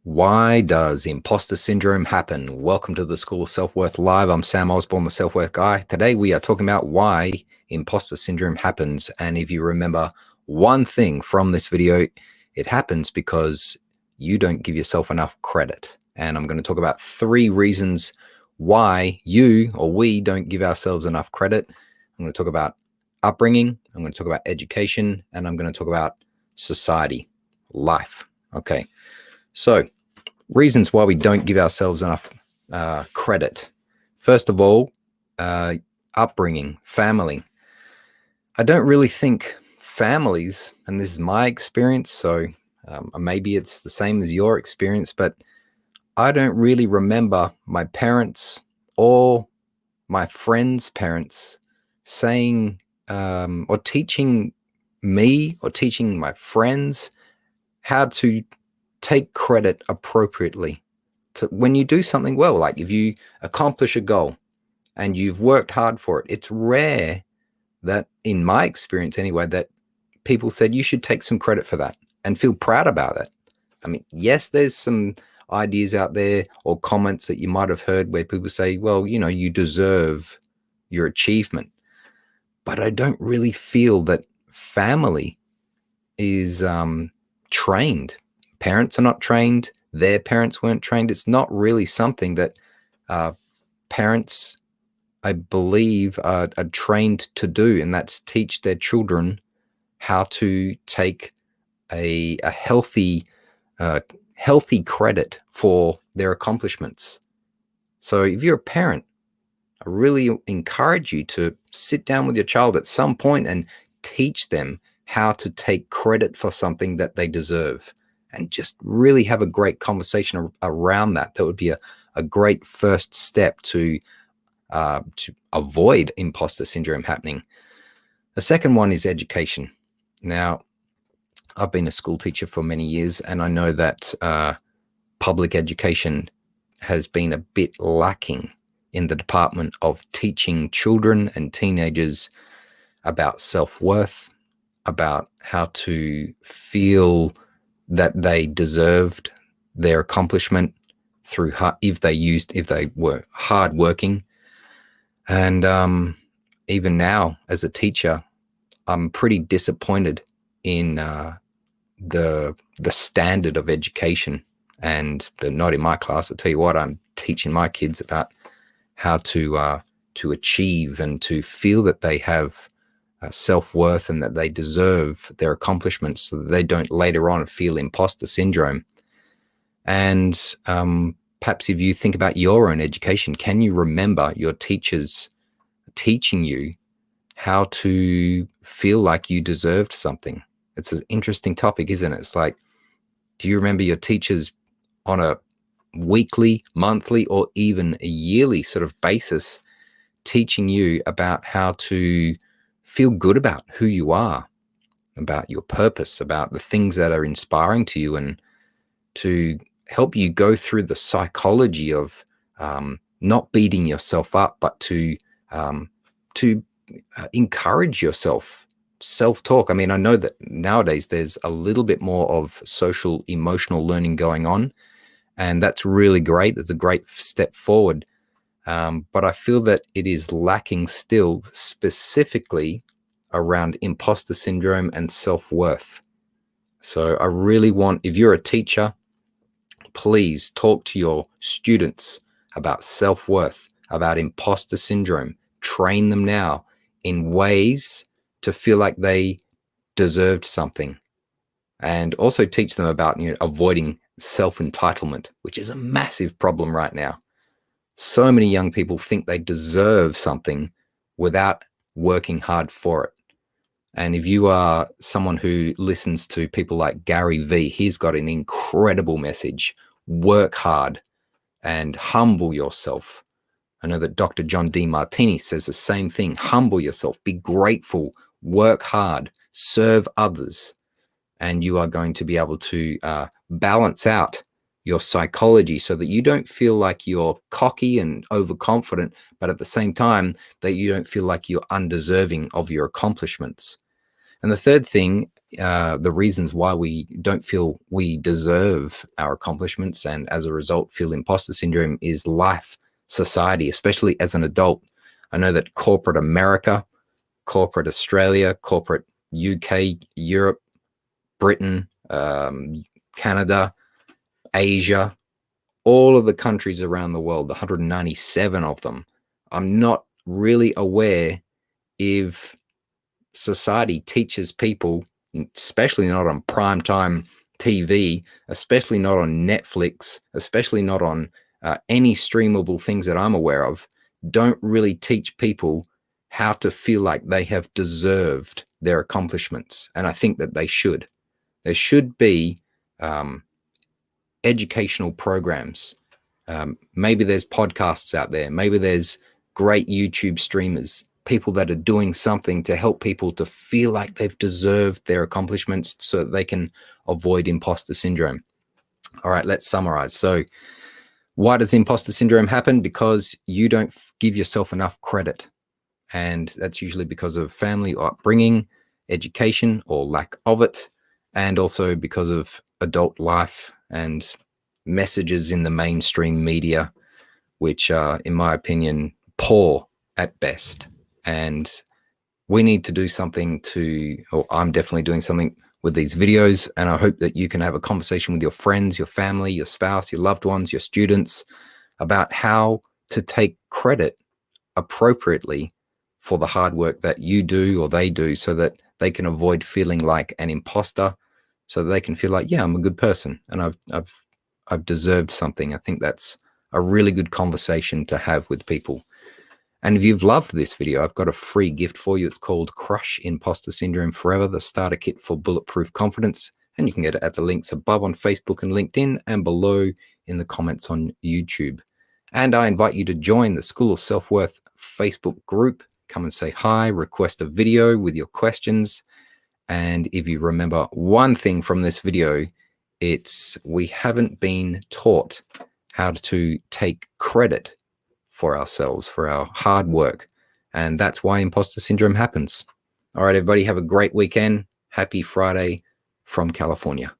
Why does imposter syndrome happen? Welcome to the School of Self-Worth Live. I'm Sam Osborne, the Self-Worth Guy. Today we are talking about why imposter syndrome happens. And if you remember one thing from this video, it happens because you don't give yourself enough credit. And I'm going to talk about 3 reasons why you or we don't give ourselves enough credit. I'm going to talk about upbringing, I'm going to talk about education, and I'm going to talk about society, life. Okay. So, reasons why we don't give ourselves enough credit. First of all, upbringing, family. I don't really think families, and this is my experience, so maybe it's the same as your experience, but I don't really remember my parents or my friends' parents saying or teaching me or teaching my friends how to take credit appropriately to when you do something well. Like if you accomplish a goal and you've worked hard for it, it's rare that, in my experience anyway, that people said you should take some credit for that and feel proud about it. I mean, yes, there's some ideas out there or comments that you might have heard where people say, well, you know, you deserve your achievement. But I don't really feel that family is trained. Parents are not trained. Their parents weren't trained. It's not really something that parents, I believe, are trained to do, and that's teach their children how to take a healthy credit for their accomplishments. So if you're a parent, I really encourage you to sit down with your child at some point and teach them how to take credit for something that they deserve, and just really have a great conversation around that. That would be a great first step to avoid imposter syndrome happening. The second one is education. Now, I've been a school teacher for many years, and I know that public education has been a bit lacking in the department of teaching children and teenagers about self-worth, about how to feel that they deserved their accomplishment through if they were hardworking. And even now, as a teacher, I'm pretty disappointed in the standard of education. And not in my class. I tell you what, I'm teaching my kids about how to achieve and to feel that they have self-worth and that they deserve their accomplishments, so that they don't later on feel imposter syndrome. And perhaps if you think about your own education, can you remember your teachers teaching you how to feel like you deserved something? It's an interesting topic, isn't it? It's like, do you remember your teachers on a weekly, monthly, or even a yearly sort of basis teaching you about how to feel good about who you are, about your purpose, about the things that are inspiring to you, and to help you go through the psychology of not beating yourself up, but to encourage yourself, self-talk. I mean, I know that nowadays there's a little bit more of social emotional learning going on, and that's really great. It's a great step forward. But I feel that it is lacking still, specifically around imposter syndrome and self-worth. So I really want, if you're a teacher, please talk to your students about self-worth, about imposter syndrome. Train them now in ways to feel like they deserved something. And also teach them about, avoiding self-entitlement, which is a massive problem right now. So many young people think they deserve something without working hard for it. And if you are someone who listens to people like Gary Vee, he's got an incredible message. Work hard and humble yourself. I know that Dr. John Demartini says the same thing. Humble yourself, be grateful, work hard, serve others, and you are going to be able to balance out your psychology so that you don't feel like you're cocky and overconfident, but at the same time that you don't feel like you're undeserving of your accomplishments. And the third thing, the reasons why we don't feel we deserve our accomplishments, and as a result feel imposter syndrome, is life, society, especially as an adult. I know that corporate America, corporate Australia, corporate UK, Europe, Britain, Canada, Asia, all of the countries around the world, the 197 of them, I'm not really aware if society teaches people, especially not on primetime TV, especially not on Netflix, especially not on any streamable things that I'm aware of, don't really teach people how to feel like they have deserved their accomplishments. And I think that they should. There should be educational programs. Maybe there's podcasts out there. Maybe there's great YouTube streamers, people that are doing something to help people to feel like they've deserved their accomplishments so that they can avoid imposter syndrome. All right, let's summarize. So why does imposter syndrome happen? Because you don't give yourself enough credit. And that's usually because of family or upbringing, education or lack of it, and also because of adult life and messages in the mainstream media, which are, in my opinion, poor at best. And we need to do something or I'm definitely doing something with these videos. And I hope that you can have a conversation with your friends, your family, your spouse, your loved ones, your students about how to take credit appropriately for the hard work that you do or they do, so that they can avoid feeling like an imposter, so that they can feel like, yeah, I'm a good person and I've deserved something. I think that's a really good conversation to have with people. And if you've loved this video, I've got a free gift for you. It's called Crush Imposter Syndrome Forever, the starter kit for bulletproof confidence. And you can get it at the links above on Facebook and LinkedIn, and below in the comments on YouTube. And I invite you to join the School of Self-Worth Facebook group. Come and say hi, request a video with your questions. And if you remember one thing from this video, it's we haven't been taught how to take credit for ourselves, for our hard work. And that's why imposter syndrome happens. All right, everybody, have a great weekend. Happy Friday from California.